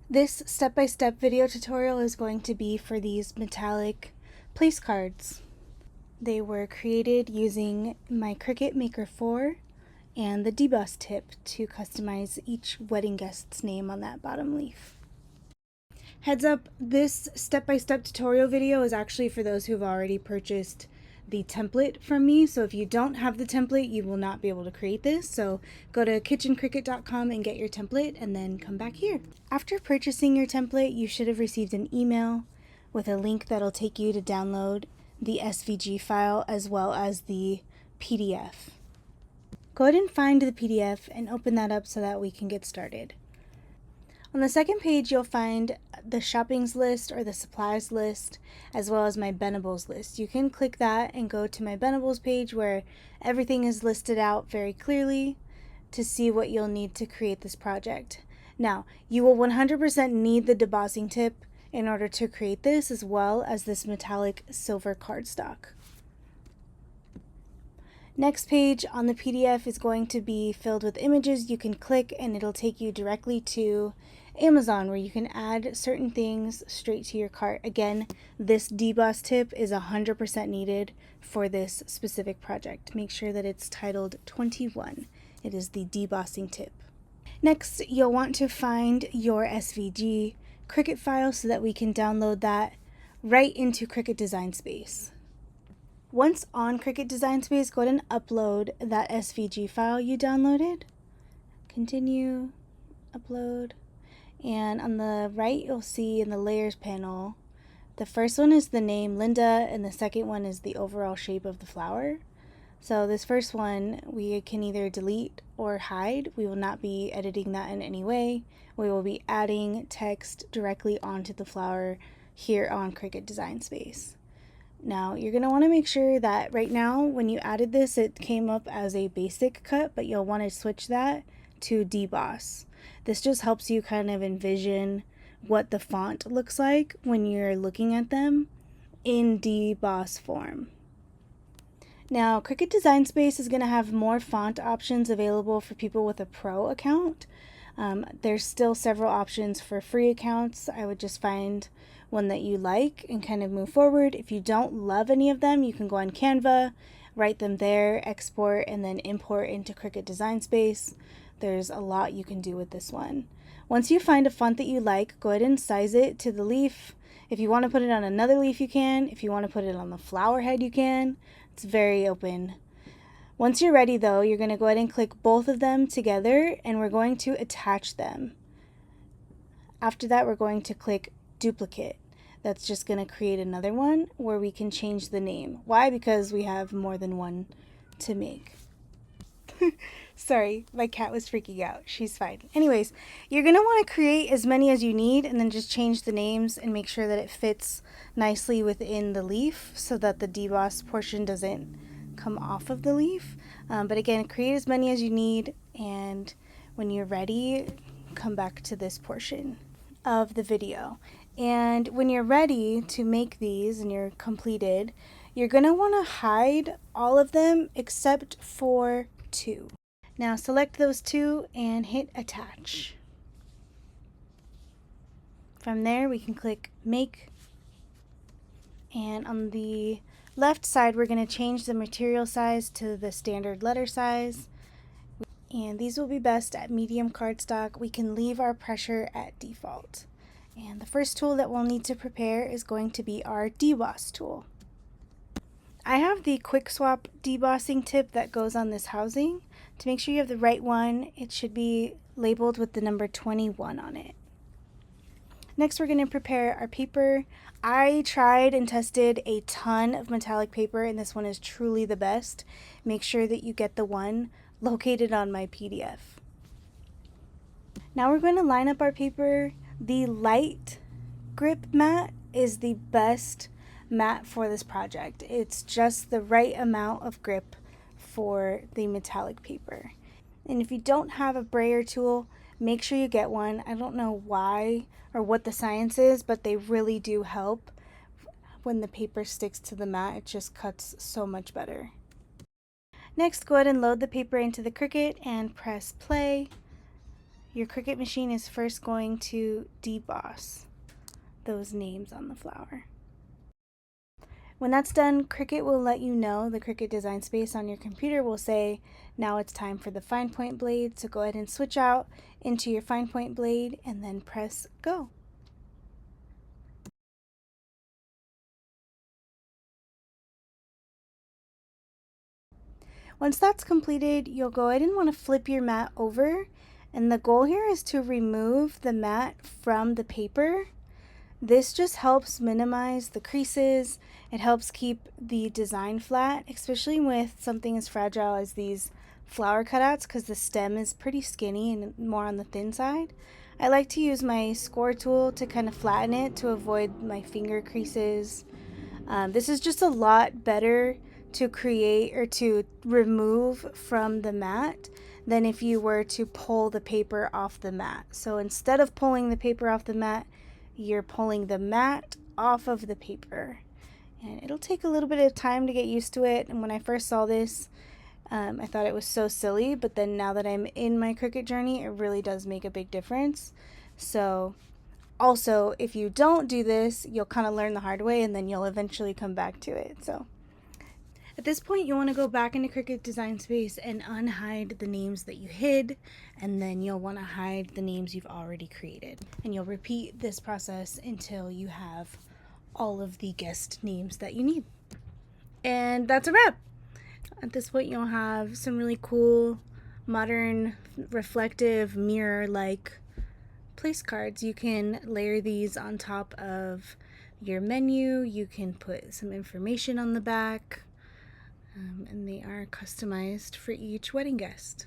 This step-by-step video tutorial is going to be for these metallic place cards. They were created using my Cricut Maker 4 and the debossed tip to customize each wedding guest's name on that bottom leaf. Heads up, this step-by-step tutorial video is actually for those who've already purchased the template from me, so if you don't have the template, you will not be able to create this. So go to kitchencricut.com and get your template and then come back here. After purchasing your template, you should have received an email with a link that'll take you to download the SVG file as well as the PDF. Go ahead and find the PDF and open that up so that we can get started. On the second page, you'll find the shoppings list or the supplies list, as well as my bendables list. You can click that and go to my bendables page where everything is listed out very clearly to see what you'll need to create this project. Now, you will 100% need the debossing tip in order to create this, as well as this metallic silver cardstock. Next page on the PDF is going to be filled with images. You can click and it'll take you directly to Amazon, where you can add certain things straight to your cart. Again, this deboss tip is 100% needed for this specific project. Make sure that it's titled 21. It is the debossing tip. Next, you'll want to find your SVG Cricut file so that we can download that right into Cricut Design Space. Once on Cricut Design Space, go ahead and upload that SVG file you downloaded. Continue, upload. And on the right, you'll see in the layers panel, the first one is the name Linda and the second one is the overall shape of the flower. So this first one we can either delete or hide. We will not be editing that in any way. We will be adding text directly onto the flower here on Cricut Design Space. Now you're going to want to make sure that right now when you added this, it came up as a basic cut, but you'll want to switch that to deboss. This just helps you kind of envision what the font looks like when you're looking at them in deboss form. Now, Cricut Design Space is going to have more font options available for people with a pro account. There's still several options for free accounts. I would just find one that you like and kind of move forward. If you don't love any of them, you can go on Canva, write them there, export, and then import into Cricut Design Space. There's a lot you can do with this one. Once you find a font that you like, go ahead and size it to the leaf. If you want to put it on another leaf, you can. If you want to put it on the flower head, you can. It's very open. Once you're ready though, you're going to go ahead and click both of them together and we're going to attach them. After that, we're going to click duplicate. That's just going to create another one where we can change the name. Why? Because we have more than one to make. Sorry, my cat was freaking out. She's fine. Anyways, you're going to want to create as many as you need and then just change the names and make sure that it fits nicely within the leaf so that the deboss portion doesn't come off of the leaf. But again, create as many as you need, and when you're ready, come back to this portion of the video. And when you're ready to make these and you're completed, you're going to want to hide all of them except for two. Now select those two and hit attach. From there we can click make, and on the left side we're going to change the material size to the standard letter size, and these will be best at medium cardstock. We can leave our pressure at default. And the first tool that we'll need to prepare is going to be our deboss tool. I have the quick swap debossing tip that goes on this housing. To make sure you have the right one, it should be labeled with the number 21 on it. Next, we're going to prepare our paper. I tried and tested a ton of metallic paper, and this one is truly the best. Make sure that you get the one located on my PDF. Now we're going to line up our paper. The light grip mat is the best mat for this project. It's just the right amount of grip for the metallic paper. And if you don't have a brayer tool, make sure you get one. I don't know why or what the science is, but they really do help. When the paper sticks to the mat, it just cuts so much better. Next, go ahead and load the paper into the Cricut and press play. your Cricut machine is first going to deboss those names on the flower. When that's done, Cricut will let you know, the Cricut Design Space on your computer will say, now it's time for the fine point blade, so go ahead and switch out into your fine point blade and then press go. Once that's completed, you'll go ahead and want to flip your mat over, and the goal here is to remove the mat from the paper. This just helps minimize the creases. It helps keep the design flat, especially with something as fragile as these flower cutouts, because the stem is pretty skinny and more on the thin side. I like to use my score tool to kind of flatten it to avoid my finger creases. This is just a lot better to create or to remove from the mat than if you were to pull the paper off the mat. So instead of pulling the paper off the mat, you're pulling the mat off of the paper. And it'll take a little bit of time to get used to it. And when I first saw this, I thought it was so silly, but then now that I'm in my Cricut journey, it really does make a big difference. So also, if you don't do this, you'll kind of learn the hard way and then you'll eventually come back to it. So at this point, you'll want to go back into Cricut Design Space and unhide the names that you hid, and then you'll want to hide the names you've already created. And you'll repeat this process until you have all of the guest names that you need. And that's a wrap. At this point, you'll have some really cool, modern, reflective, mirror-like place cards. You can layer these on top of your menu. You can put some information on the back. And they are customized for each wedding guest.